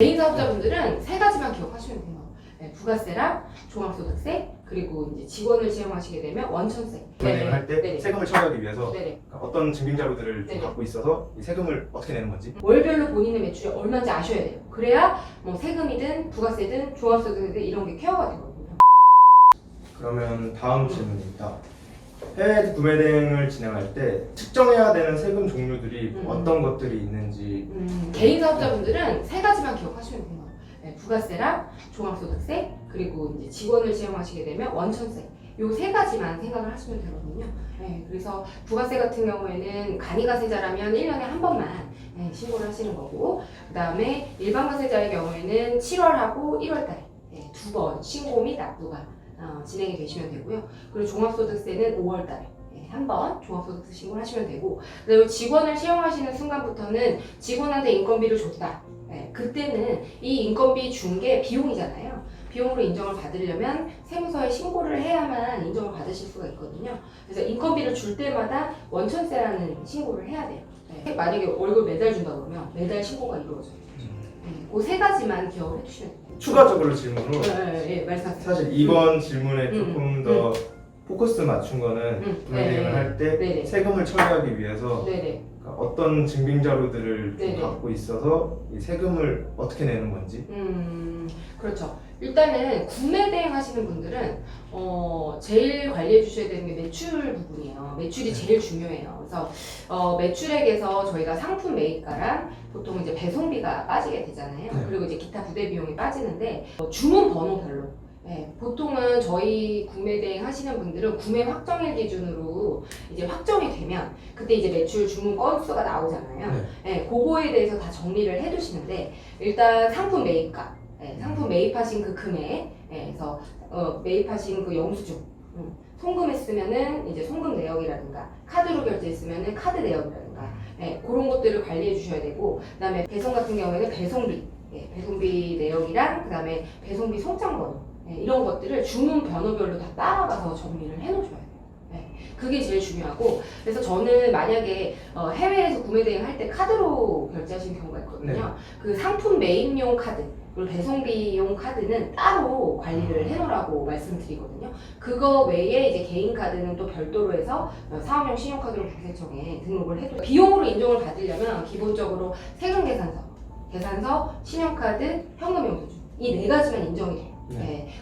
개인 사업자분들은 세 가지만 기억하시면 돼요. 네, 부가세랑 종합소득세, 그리고 이제 직원을 채용하시게 되면 원천세. 은행을 할 때 네네. 세금을 처리하기 위해서 네네. 어떤 증빙 자료들을 좀 네네. 갖고 있어서 이 세금을 어떻게 내는 건지. 월별로 본인의 매출이 얼마인지 아셔야 돼요. 그래야 뭐 세금이든 부가세든 종합소득세든 이런 게 케어가 되거든요. 그러면 다음 질문입니다. 해외 구매 대행을 진행할 때 측정해야 되는 세금 종류들이 어떤 것들이 있는지. 개인 사업자분들은 세 가지만 기억하시면 돼요. 네, 부가세랑 종합소득세, 그리고 이제 직원을 채용하시게 되면 원천세. 요 세 가지만 생각을 하시면 되거든요. 네, 그래서 부가세 같은 경우에는 간이가세자라면 1년에 한 번만 신고를 하시는 거고, 그 다음에 일반가세자의 경우에는 7월하고 1월달에 두 번 신고 및 납부가 진행이 되시면 되고요. 그리고 종합소득세는 5월달에 한번 종합소득세 신고를 하시면 되고, 그리고 직원을 채용하시는 순간부터는 직원한테 인건비를 줬다. 그때는 이 인건비 준 게 비용이잖아요. 비용으로 인정을 받으려면 세무서에 신고를 해야만 인정을 받으실 수가 있거든요. 그래서 인건비를 줄 때마다 원천세라는 신고를 해야 돼요. 만약에 월급 매달 준다 그러면 매달 신고가 이루어져요. 그 세 가지만 기억을 해주시면 돼요. 추가적으로 질문으로 말씀하세요. 사실 이번 질문에 조금 더 포커스 맞춘 거는 구매 대행을 할 때 세금을 처리하기 위해서 어떤 증빙 자료들을 좀 갖고 있어서 이 세금을 어떻게 내는 건지. 그렇죠. 일단은 구매 대행 하시는 분들은 제일 관리해 주셔야 되는 게 매출 부분이에요. 매출이 제일 중요해요. 그래서 매출액에서 저희가 상품 매입가랑 보통 이제 배송비가 빠지게 되잖아요. 그리고 이제 기타 부대 비용이 빠지는데 주문 번호별로. 보통은 저희 구매 대행 하시는 분들은 구매 확정일 기준으로 이제 확정이 되면 그때 이제 매출 주문 건수가 나오잖아요. 그거에 대해서 다 정리를 해두시는데, 일단 상품 매입가, 상품 매입하신 그 금액, 그래서 매입하신 그 영수증, 송금했으면은 이제 송금 내역이라든가, 카드로 결제했으면은 카드 내역이라든가, 그런 것들을 관리해 주셔야 되고, 그다음에 배송 같은 경우에는 배송비, 배송비 내역이랑 그다음에 배송비 송장 번호. 이런 것들을 주문 번호별로 다 따라가서 정리를 해놓으셔야 돼요. 그게 제일 중요하고, 그래서 저는 만약에 해외에서 구매 대행 할 때 카드로 결제하시는 경우가 있거든요. 그 상품 매입용 카드, 그리고 배송비용 카드는 따로 관리를 해놓으라고 말씀드리거든요. 그거 외에 이제 개인 카드는 또 별도로 해서 사업용 신용카드로 국세청에 등록을 해도, 비용으로 인정을 받으려면 기본적으로 세금계산서, 신용카드, 현금영수증 이 네 가지만 인정이 돼요.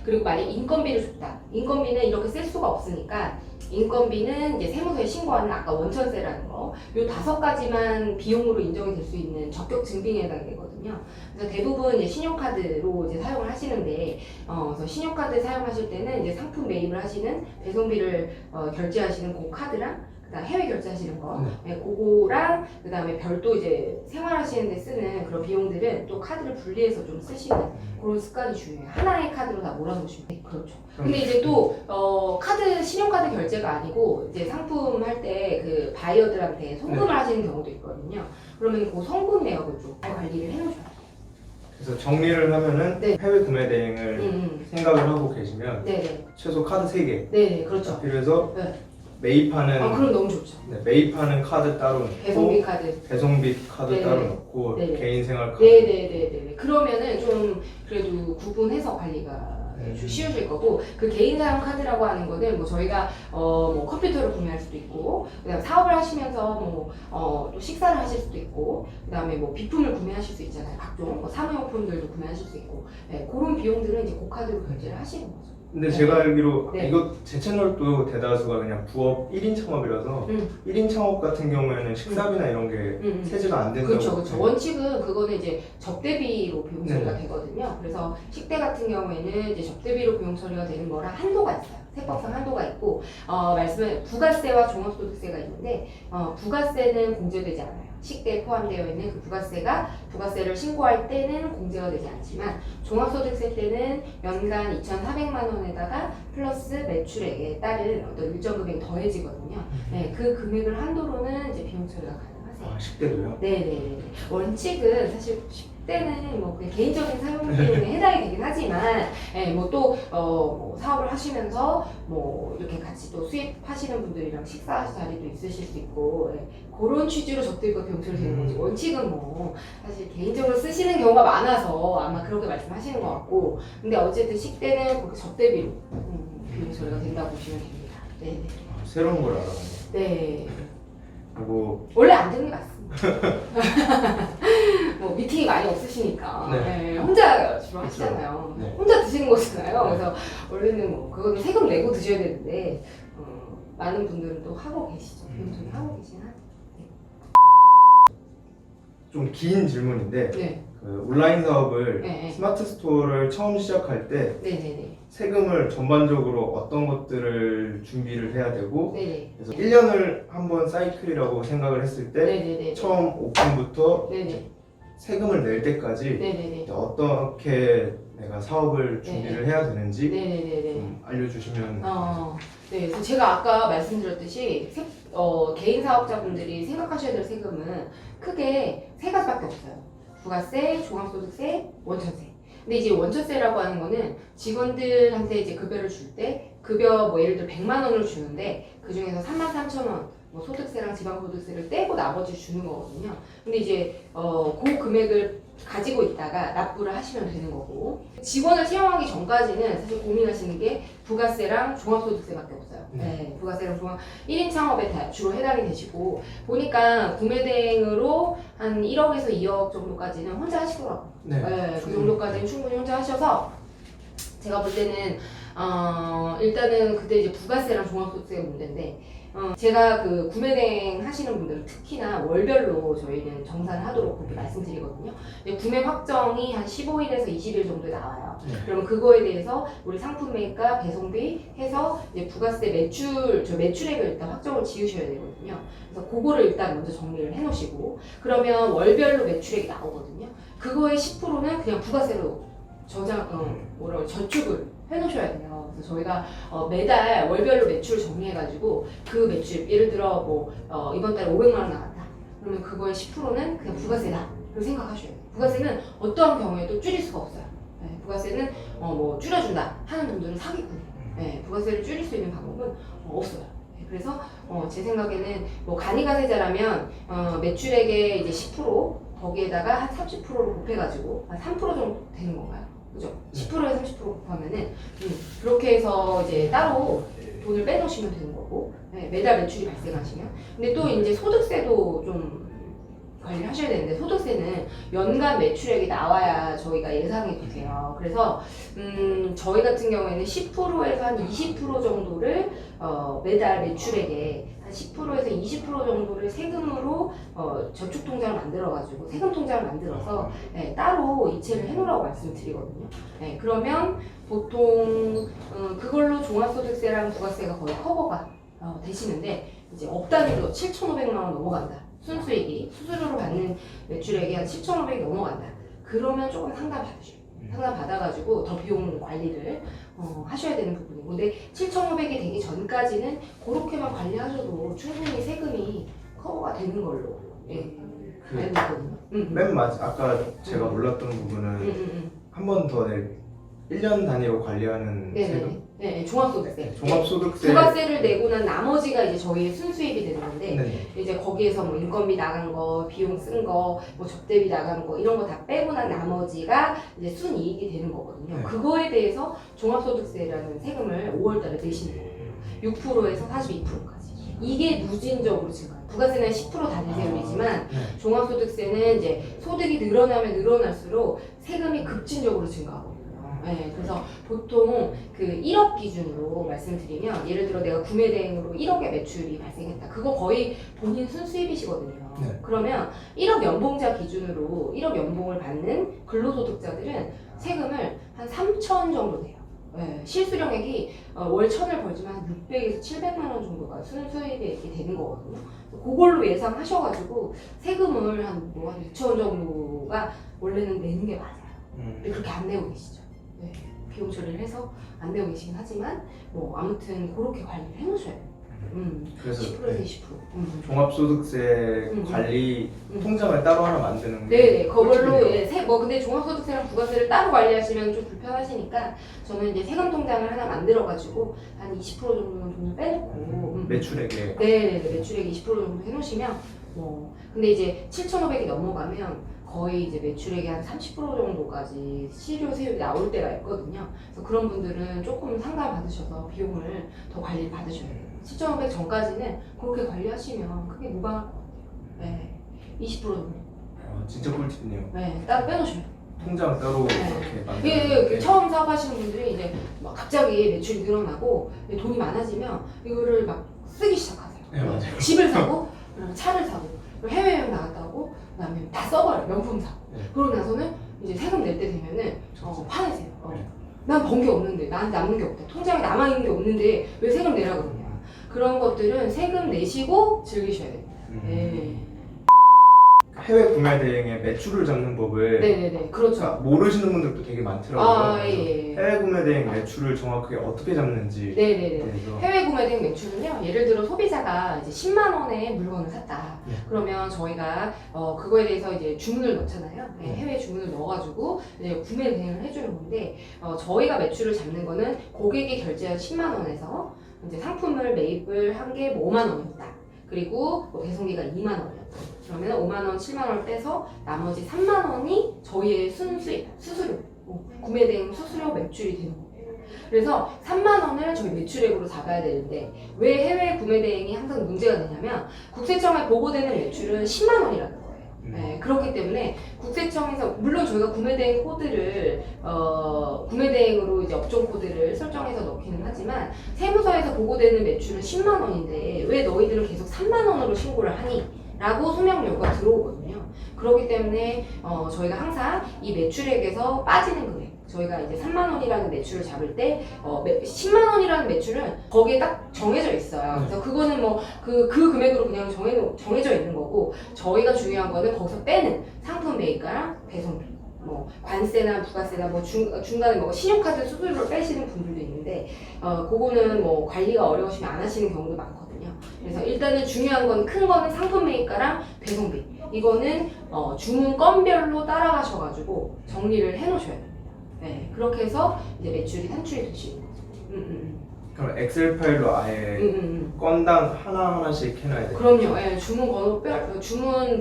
그리고 만약 인건비를 줬다. 인건비는 이렇게 쓸 수가 없으니까 인건비는 이제 세무서에 신고하는 아까 원천세라는 거, 요 5가지만 비용으로 인정이 될 수 있는 적격 증빙에 해당되거든요. 그래서 대부분 이제 신용카드로 이제 사용을 하시는데, 그래서 신용카드 사용하실 때는 이제 상품 매입을 하시는 배송비를 결제하시는 그 카드랑, 그다음 해외 결제하시는 거, 그거랑 그다음에 별도 이제 생활하시는 데 쓰는 그런 비용들은 또 카드를 분리해서 좀 쓰시는 그런 습관이 중요해요. 하나의 카드로 다 몰아놓으시면 돼요. 그렇죠. 근데 이제 또 신용카드 결제가 아니고 이제 상품 할 때 그 바이어들한테 송금을 하시는 경우도 있거든요. 그러면 그 송금 내역을 좀 잘 관리를 해놓으셔야 돼요. 그래서 정리를 하면은 해외 구매 대행을 생각을 하고 계시면 최소 카드 3개. 그렇죠. 필요해서 매입하는 그럼 너무 좋죠. 매입하는 카드 따로 넣고, 배송비 카드, 배송비 카드 따로 넣고, 개인 생활 카드. 그러면은 좀 그래도 구분해서 관리가 좀 쉬워질 거고, 그 개인 사용 카드라고 하는 거는 뭐 저희가 뭐 컴퓨터를 구매할 수도 있고, 그다음 사업을 하시면서 또 식사를 하실 수도 있고, 그다음에 뭐 비품을 구매하실 수 있잖아요. 각종 뭐 사무용품들도 구매하실 수 있고, 그런 비용들은 이제 그 카드로 결제를 하시는 거죠. 근데 제가 알기로 이거 제 채널도 대다수가 그냥 부업 1인 창업이라서 1인 창업 같은 경우에는 식사비나 이런 게 세제가 안 된다고. 그렇죠. 원칙은 그거는 이제 접대비로 비용 처리가 되거든요. 그래서 식대 같은 경우에는 이제 접대비로 비용 처리가 되는 거랑 한도가 있어요. 세법상 한도가 있고, 말씀은 부가세와 종합소득세가 있는데, 부가세는 공제되지 않아요. 식대에 포함되어 있는 그 부가세를 신고할 때는 공제가 되지 않지만, 종합소득세 때는 연간 2,400만 원에다가 플러스 매출액에 따른 어떤 일정 금액이 더해지거든요. 그 금액을 한도로는 이제 비용 처리가 가능하세요. 식대로요? 원칙은 사실 때는 뭐 그냥 개인적인 사용 비용에 해당이 되긴 하지만, 예, 뭐또 뭐 사업을 하시면서 뭐 이렇게 같이 또 수입하시는 분들이랑 식사 자리도 있으실 수 있고, 예, 그런 취지로 접대비가 비용처리 되는 거지. 원칙은 뭐 사실 개인적으로 쓰시는 경우가 많아서 아마 그렇게 말씀하시는 것 같고, 근데 어쨌든 식대는 그렇게 접대비로 비용 처리가 된다고 보시면 됩니다. 네. 새로운 걸 알아가네. 네. 그리고 원래 안 되는 게 맞습니다. 뭐 미팅이 많이 없으시니까 네, 혼자 주로 하시잖아요. 네. 혼자 드시는 거잖아요. 그래서 원래는 뭐 그거는 세금 내고 드셔야 되는데 많은 분들은 또 하고 계시죠. 비용 처리 하고 계시긴 하죠. 좀 긴 질문인데 네. 그 온라인 사업을 네. 스마트 스토어를 처음 시작할 때 네네네. 세금을 전반적으로 어떤 것들을 준비를 해야 되고 네네. 그래서 1년을 한번 사이클이라고 생각을 했을 때 네네네. 처음 오픈부터 네네. 세금을 낼 때까지 네네네. 어떻게 내가 사업을 준비를 해야 되는지 네네네네. 좀 알려주시면 네, 그래서 제가 아까 말씀드렸듯이 개인 사업자분들이 생각하셔야 될 세금은 크게 세 가지밖에 없어요. 부가세, 종합소득세, 원천세. 근데 이제 원천세라고 하는 거는 직원들한테 이제 급여를 줄 때 급여 뭐 예를 들어 100만 원을 주는데 그 중에서 33,000원 뭐 소득세랑 지방소득세를 떼고 나머지 주는 거거든요. 근데 이제 그 금액을 가지고 있다가 납부를 하시면 되는 거고, 직원을 채용하기 전까지는 사실 고민하시는 게 부가세랑 종합소득세밖에 없어요. 네, 부가세랑 종합 1인 창업에 주로 해당이 되시고, 보니까 구매대행으로 한 1억에서 2억 정도까지는 혼자 하시더라고요. 네. 네, 그 정도까지는 충분히 혼자 하셔서 제가 볼 때는 일단은 그때 이제 부가세랑 종합소득세가 문제인데, 제가 그 구매대행 하시는 분들은 특히나 월별로 저희는 정산을 하도록 그렇게 말씀드리거든요. 근데 구매 확정이 한 15일에서 20일 정도에 나와요. 그러면 그거에 대해서 우리 상품 매입과 배송비 해서 이제 부가세 매출액을 일단 확정을 지으셔야 되거든요. 그래서 그거를 일단 먼저 정리를 해 놓으시고, 그러면 월별로 매출액이 나오거든요. 그거의 10%는 그냥 부가세로 저축을 해 놓으셔야 돼요. 그래서 저희가 매달 월별로 매출 정리해가지고 그 매출, 예를 들어 뭐 이번 달에 500만 원 나갔다. 그러면 그거의 10%는 그냥 부가세다. 그렇게 생각하셔야 돼요. 부가세는 어떠한 경우에도 줄일 수가 없어요. 네, 부가세는 뭐 줄여준다 하는 분들은 사기꾼이에요. 네, 부가세를 줄일 수 있는 방법은 없어요. 네, 그래서 제 생각에는 뭐 간이가세자라면 매출액의 이제 10% 거기에다가 한 30%를 곱해가지고 한 3% 정도 되는 건가요? 그죠? 10%에 30% 곱하면은 그렇게 해서 이제 따로 돈을 빼놓으시면 되는 거고, 네, 매달 매출이 발생하시면. 근데 또 이제 소득세도 좀 관리하셔야 되는데, 소득세는 연간 매출액이 나와야 저희가 예상이 돼요. 그래서 저희 같은 경우에는 10%에서 한 20% 정도를 매달 매출액에 한 10%에서 20% 정도를 세금으로 저축 통장을 만들어가지고 세금 통장을 만들어서 따로 이체를 해놓으라고 말씀드리거든요. 그러면 보통 그걸로 종합소득세랑 부가세가 거의 커버가 되시는데, 이제 업 단위로 7,500만 원 넘어간다. 순수익이 수수료로 받는 매출액이 한 7,500이 넘어간다. 그러면 조금 상담 받으셔요. 상담 받아가지고 더 비용 관리를 하셔야 되는 부분이고, 근데 7,500이 되기 전까지는 그렇게만 관리하셔도 충분히 세금이 커버가 되는 걸로 알고 있거든요. 맨 아까 제가 몰랐던 부분은 한 번 더 1년 단위로 관리하는 세금? 네, 종합소득세. 종합소득세. 부가세를 내고 난 나머지가 이제 저희의 순수입이 되는 건데, 네. 이제 거기에서 뭐 인건비 나간 거, 비용 쓴 거, 뭐 접대비 나간 거 이런 거 다 빼고 난 나머지가 이제 순이익이 되는 거거든요. 네. 그거에 대해서 종합소득세라는 세금을 5월달에 내시는 거예요. 6%에서 42%까지. 이게 누진적으로 증가해요. 부가세는 10% 단위세율이지만 종합소득세는 이제 소득이 늘어나면 늘어날수록 세금이 급진적으로 증가하거든요. 네, 그래서 보통 그 1억 기준으로 말씀드리면, 예를 들어 내가 구매대행으로 1억의 매출이 발생했다. 그거 거의 본인 순수입이시거든요. 네. 그러면 1억 연봉자 기준으로 1억 연봉을 받는 근로소득자들은 세금을 한 3천 정도 돼요. 네, 실수령액이 월 1,000을 벌지만 한 600에서 700만 원 정도가 순수입액이 되는 거거든요. 그걸로 예상하셔가지고 세금을 한 6천 정도가 원래는 내는 게 맞아요. 근데 그렇게 안 내고 계시죠. 네, 비용 처리를 해서 안 내고 계시긴 하지만 뭐 아무튼 그렇게 관리를 해놓으셔야 돼요. 그래서 10%에서 20%. 종합소득세 관리 통장을 따로 하나 만드는 게 네네, 그걸로 꿀팁이네요. 근데 종합소득세랑 부가세를 따로 관리하시면 좀 불편하시니까 저는 이제 세금 통장을 하나 만들어가지고 한 20% 정도는 돈을 빼놓고 매출액에 네네네, 매출액 20% 정도 해놓으시면 근데 이제 7,500이 넘어가면 거의 이제 매출액의 한 30% 정도까지 실효 세율이 나올 때가 있거든요. 그래서 그런 분들은 조금 상담 받으셔서 비용을 더 관리 받으셔야 돼요. 7,500 전까지는 그렇게 관리하시면 크게 무방할 것 같아요. 네, 20% 정도. 진짜 꿀팁이네요. 네, 따로 빼놓으셔야 돼요. 통장 따로 네. 이렇게 만드는 게 처음 사업하시는 분들이 이제 막 갑자기 매출이 늘어나고 돈이 많아지면 이거를 막 쓰기 시작하세요. 네, 맞아요. 집을 사고, 그다음에 차를 사고, 그리고 해외여행 나갔다 오고, 그다음에 다 써버려요. 명품 사고. 네. 그러고 나서는 이제 세금 낼 때 되면은 화내세요. 네. 난 번 게 없는데, 나한테 남는 게 없다. 통장에 남아있는 게 없는데 왜 세금 내라 그러냐. 그런 것들은 세금 내시고 즐기셔야 됩니다. 네. 해외 구매 대행의 매출을 잡는 법을 네네네. 그렇죠. 그러니까 모르시는 분들도 되게 많더라고요. 예. 해외 구매 대행 매출을 정확하게 어떻게 잡는지 네네네. 그래서 해외 구매 대행 매출은요, 예를 들어 소비자가 이제 10만 원의 물건을 샀다. 네. 그러면 저희가 그거에 대해서 이제 주문을 넣잖아요. 네, 네. 해외 주문을 넣어가지고 이제 구매 대행을 해주는 건데, 저희가 매출을 잡는 거는 고객이 결제한 10만 원에서 이제 상품을 매입을 한 게 5만 원이었다. 그리고 배송비가 2만 원이었다. 그러면 5만 원, 7만 원을 빼서 나머지 3만 원이 저희의 순수입, 수수료, 구매 대행 수수료 매출이 되는 거예요. 그래서 3만 원을 저희 매출액으로 잡아야 되는데 왜 해외 구매 대행이 항상 문제가 되냐면 국세청에 보고되는 매출은 10만 원이라는 거예요. 네, 그렇기 때문에 국세청에서 물론 저희가 구매대행 코드를 구매대행으로 이제 업종 코드를 설정해서 넣기는 하지만 세무서에서 보고되는 매출은 10만 원인데 왜 너희들은 계속 3만 원으로 신고를 하니? 라고 소명 요구가 들어오거든요. 그렇기 때문에 저희가 항상 이 매출액에서 빠지는 금액, 저희가 이제 3만 원이라는 매출을 잡을 때 10만 원이라는 매출은 거기에 딱 정해져 있어요. 그래서 그거는 뭐 그 금액으로 그냥 정해져 있는 거고, 저희가 중요한 거는 거기서 빼는 상품 매입가랑 배송비, 뭐 관세나 부가세나 뭐 중간에 뭐 신용카드 수수료를 빼시는 분들도 있는데 그거는 뭐 관리가 어려우시면 안 하시는 경우도 많거든요. 그래서 일단은 중요한 건 큰 거는 상품 매입가랑 배송비, 이거는 주문 건별로 따라가셔가지고 정리를 해놓으셔야 됩니다. 네, 그렇게 해서 이제 매출이 산출이 되시는 거죠. 그럼 엑셀 파일로 아예 건당 하나하나씩 해놔야 돼요? 그럼요. 예, 주문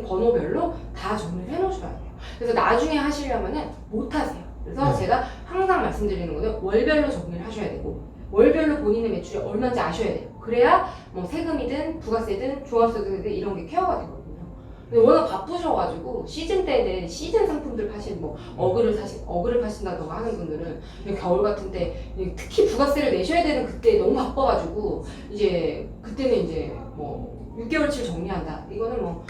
번호별로 다 정리를 해놓으셔야 돼요. 그래서 나중에 하시려면은 못 하세요. 그래서 네. 제가 항상 말씀드리는 거는 월별로 정리를 하셔야 되고, 월별로 본인의 매출이 얼마인지 아셔야 돼요. 그래야 뭐 세금이든 부가세든 종합소득세든 이런 게 케어가 되거든요. 근데 워낙 바쁘셔가지고 시즌 때는 시즌 상품들 파시는 뭐 어그를 파신다던가 하는 분들은 겨울 같은 때 특히 부가세를 내셔야 되는 그때 너무 바빠가지고 이제 그때는 이제 뭐 6개월치 정리한다. 이거는 뭐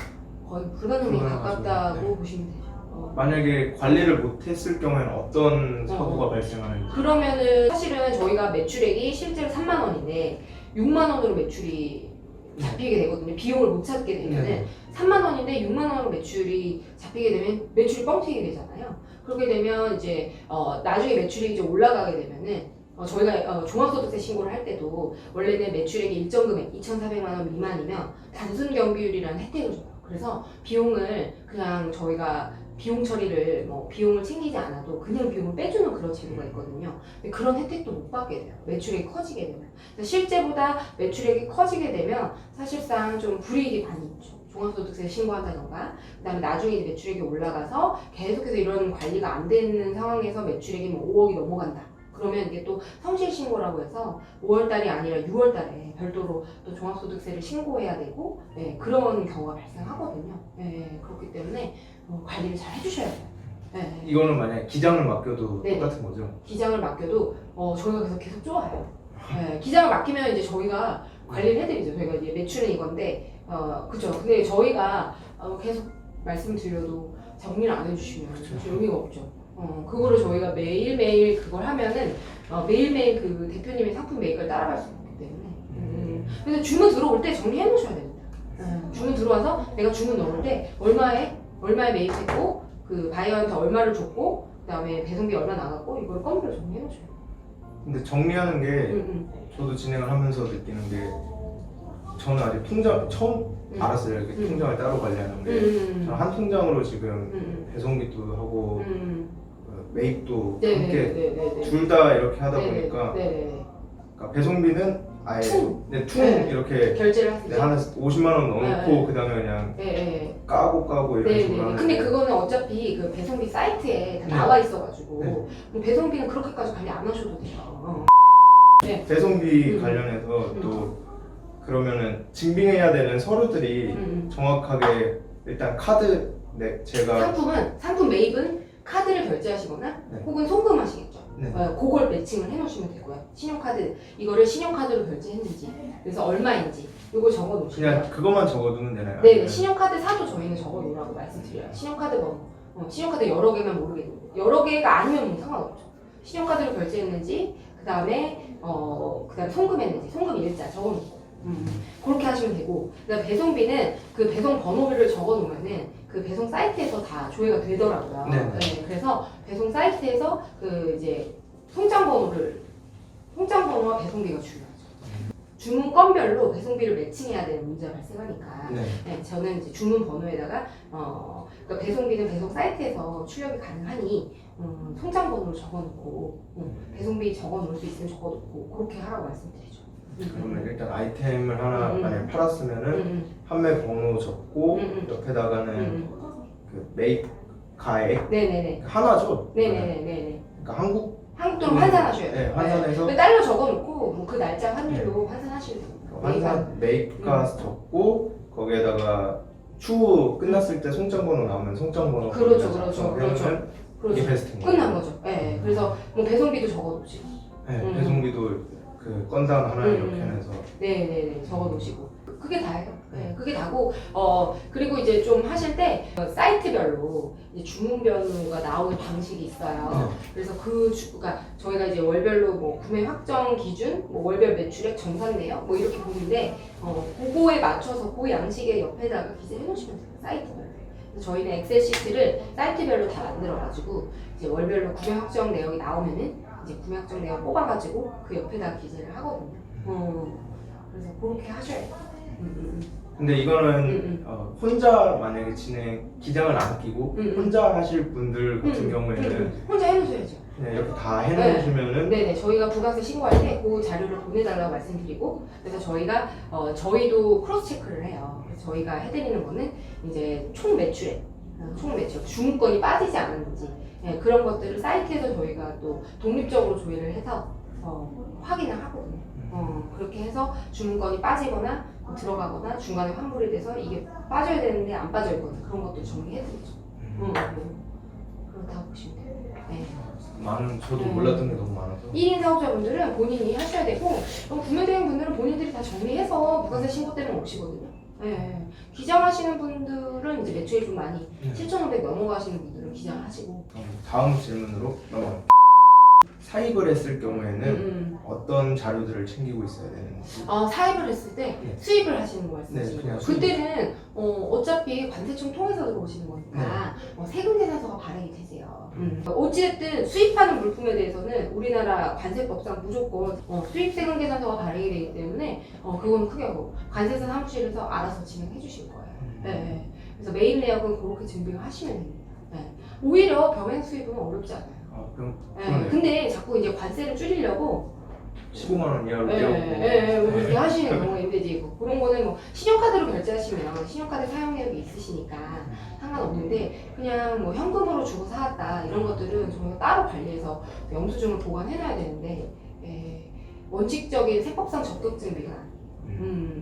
거의 불가능에 가깝다고 네. 보시면 되죠. 만약에 관리를 못했을 경우에는 어떤 사고가 발생하는지? 그러면은 사실은 저희가 매출액이 실제로 3만 원인데 6만 원으로 매출이 잡히게 되거든요. 비용을 못 찾게 되면은 3만 원인데 6만 원으로 매출이 잡히게 되면 매출이 뻥튀기 되잖아요. 그렇게 되면 이제 나중에 매출이 이제 올라가게 되면은 저희가 종합소득세 신고를 할 때도 원래는 매출액이 일정 금액 2,400만 원 미만이면 단순 경비율이라는 혜택을 줘요. 그래서 비용을 그냥 저희가 비용 처리를 비용을 챙기지 않아도 그냥 비용을 빼주는 그런 제도가 있거든요. 근데 그런 혜택도 못 받게 돼요. 매출액이 커지게 되면. 그래서 실제보다 매출액이 커지게 되면 사실상 좀 불이익이 많이 있죠. 종합소득세 신고한다던가, 그다음에 나중에 이제 매출액이 올라가서 계속해서 이런 관리가 안 되는 상황에서 매출액이 뭐 5억이 넘어간다. 그러면 이게 또 성실신고라고 해서 5월달이 아니라 6월달에 별도로 또 종합소득세를 신고해야 되고, 그런 경우가 발생하거든요. 그렇기 때문에 관리를 잘 해주셔야 돼요. 이거는 만약에 기장을 맡겨도 네네. 똑같은 거죠? 기장을 맡겨도 저희가 계속 쪼아요. 기장을 맡기면 이제 저희가 관리를 해드리죠. 저희가 이제 매출은 이건데, 그죠. 근데 저희가 계속 말씀드려도 정리를 안 해주시면 그쵸. 의미가 없죠. 그거를 저희가 매일매일 그걸 하면은 매일매일 그 대표님의 상품 매입을 따라갈 수 있기 때문에. 그래서 주문 들어올 때 정리해 놓으셔야 됩니다. 주문 들어와서 내가 주문 넣을 때 얼마에 매입했고, 그 바이어한테 얼마를 줬고, 그 다음에 배송비 얼마 나갔고, 이걸 건별로 정리해 놓으셔야 돼요. 근데 정리하는 게 저도 진행을 하면서 느끼는 게 저는 아직 통장 처음 알았어요. 이렇게 통장을 따로 관리하는 게. 저는 한 통장으로 지금 배송비도 하고 매입도 함께 둘 다 이렇게 하다 보니까 그러니까 배송비는 아예 퉁 이렇게 결제를 하시죠. 한 50만 원 넣고 그다음에 그냥 까고 이런 식으로 하는. 근데 그거는 어차피 그 배송비 사이트에 다 나와 있어가지고 배송비는 그렇게까지 관리 안 하셔도 돼요. 배송비 관련해서 또 그러면은 증빙해야 되는 서류들이 정확하게 일단 카드 제가 상품 매입은 카드를 결제하시거나 혹은 송금하시겠죠. 그걸 매칭을 해놓으시면 되고요. 신용카드 이거를 신용카드로 결제했는지 그래서 얼마인지 이걸 적어놓으시면 그냥 그것만 적어두면 되나요? 네, 신용카드 사도 저희는 적어놓으라고 말씀드려요. 신용카드 번호, 신용카드 여러 개면 모르겠는데 여러 개가 아니면 뭐 상관없죠. 신용카드로 결제했는지 그다음에 송금했는지 송금 일자 적어놓고 그렇게 하시면 되고 그다음 배송비는 그 배송 번호를 적어놓으면은 그 배송 사이트에서 다 조회가 되더라고요. 네, 그래서 배송 사이트에서 그 이제 통장번호와 배송비가 중요하죠. 주문 건별로 배송비를 매칭해야 되는 문제가 발생하니까 저는 이제 주문 번호에다가 그러니까 배송비는 배송 사이트에서 출력이 가능하니 통장 번호를 적어놓고 배송비 적어놓을 수 있으면 적어놓고 그렇게 하라고 말씀드리죠. 그러면 일단 아이템을 하나 만약에 팔았으면은 판매 번호 적고 옆에다가는 그 매입 가액 하나죠? 그러니까 한국 돈 환산하셔야 돼요. 환산해서 달러 적어놓고 뭐 그 날짜 환율로 환산하시면 돼요. 환산 매입가 적고 거기에다가 추후 끝났을 때 송장번호 나오면 송장번호 그렇죠. 이게 베스트인 거예요. 끝난 거죠. 그래서 뭐 배송비도 적어놓으시고 배송비도 그 건당 하나 이렇게 해서 적어놓으시고 그게 다예요. 그게 다고 그리고 이제 좀 하실 때 사이트별로 이제 주문번호가 나오는 방식이 있어요. 그래서 그러니까 저희가 이제 월별로 뭐 구매 확정 기준, 뭐 월별 매출액 정산 내역 뭐 이렇게 보는데 그거에 맞춰서 그 양식의 옆에다가 기재해 놓으시면 돼요. 사이트별로. 그래서 저희는 엑셀 시트를 사이트별로 다 만들어가지고 이제 월별로 구매 확정 내역이 나오면은 이제 구매 확정 내역 뽑아가지고 그 옆에다가 기재를 하거든요. 그래서 그렇게 하셔야 돼요. 근데 이거는 혼자 만약에 기장을 안 끼고 혼자 하실 분들 같은 경우에는 혼자 해놓으셔야죠. 그냥 이렇게 다 해놓으시면은 저희가 부가세 신고할 때 그 자료를 보내달라고 말씀드리고 그래서 저희가 저희도 크로스 체크를 해요. 그래서 저희가 해드리는 거는 이제 총 매출액 주문건이 빠지지 않았는지 그런 것들을 사이트에서 저희가 또 독립적으로 조회를 해서 확인을 하거든요. 그렇게 해서 주문건이 빠지거나 들어가거나 중간에 환불이 돼서 이게 빠져야 되는데 안 빠져 있거나 그런 것도 정리해드리죠. 그렇다고 보시면 돼요. 저도 몰랐던 게 너무 많아서 1인 사업자분들은 본인이 하셔야 되고 구매대행 분들은 본인들이 다 정리해서 부가세 신고 때는 오시거든요. 기장하시는 분들은 이제 매출이 좀 많이 7,500 넘어가시는 분들은 기장하시고 다음 질문으로 넘어갑니다. 사입을 했을 경우에는 어떤 자료들을 챙기고 있어야 되는지. 사입을 했을 때 수입을 하시는 거 말씀이시죠? 그때는 어차피 관세청 통해서 들어오시는 거니까 세금계산서가 발행이 되세요. 어찌됐든 수입하는 물품에 대해서는 우리나라 관세법상 무조건 수입세금계산서가 발행이 되기 때문에 그거는 크게 하고 관세사 사무실에서 알아서 진행해 주실 거예요. 그래서 매입 내역은 그렇게 준비하시면 됩니다. 오히려 병행 수입은 어렵지 않아요. 근데 자꾸 이제 관세를 줄이려고 15만 원 이하로 이렇게 하시는 경우가 있는데 이제 그런 거는 뭐 신용카드로 결제하시면 신용카드 사용 내역이 있으시니까 상관없는데 그냥 뭐 현금으로 주고 사왔다 이런 것들은 저희가 따로 관리해서 영수증을 보관해놔야 되는데 원칙적인 세법상 적격증비가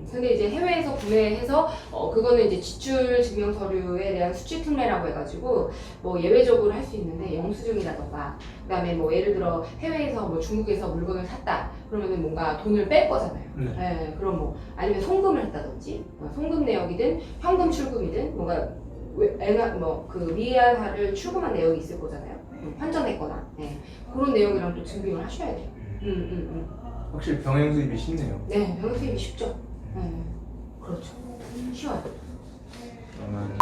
근데 이제 해외에서 구매해서 그거는 이제 지출 증명 서류에 대한 수출 특례라고 해가지고 뭐 예외적으로 할 수 있는데 영수증이라던가 그다음에 뭐 예를 들어 해외에서 뭐 중국에서 물건을 샀다 그러면은 뭔가 돈을 뺄 거잖아요. 그럼 뭐 아니면 송금을 했다든지 송금 내역이든 현금 출금이든 뭔가 그 위안화를 출금한 내역이 있을 거잖아요. 환전했거나 그런 내용이랑 또 증빙을 하셔야 돼요. 확실히 병행 수입이 쉽네요. 병행 수입이 쉽죠. 그렇죠. 쉬워요. 그러면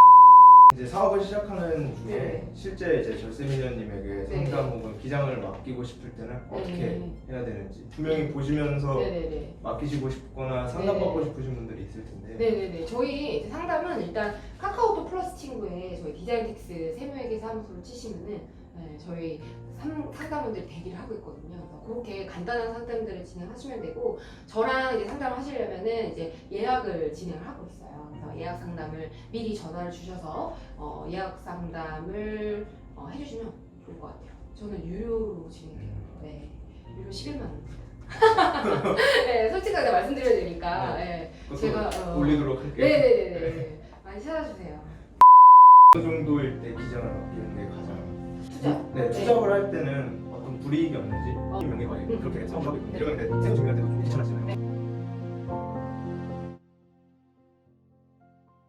이제 사업을 시작하는 중에 네. 실제 이제 절세미녀님에게 네. 상담 혹은 기장을 맡기고 싶을 때는 어떻게 네. 해야 되는지 분명히 보시면서 네네네. 맡기시고 싶거나 상담받고 싶으신 분들이 있을 텐데 네네네. 저희 이제 상담은 일단 카카오톡 플러스 친구에 저희 디자인텍스 세무회계 사무소를 치시면은 저희 상담원들이 대기를 하고 있거든요. 그래서 그렇게 간단한 상담들을 진행하시면 되고 저랑 이제 상담을 하시려면은 이제 예약을 진행을 하고 있어요. 그래서 예약 상담을 미리 전화를 주셔서 예약 상담을 해주시면 좋을 것 같아요. 저는 유료로 진행해요. 네, 유료 11만 원입니다. 네, 솔직하게 말씀드려야 되니까 제가 올리도록 할게요. 네네네네 많이 찾아주세요. 어느 정도일 때 기장을 맡기는 게 가장 투자. 네, 투자를 할 때는 어떤 불이익이 없는지 명예가 그렇게 사업하고 있거든요. 이러면 세금 증명할 때도 좀 귀찮아지나요?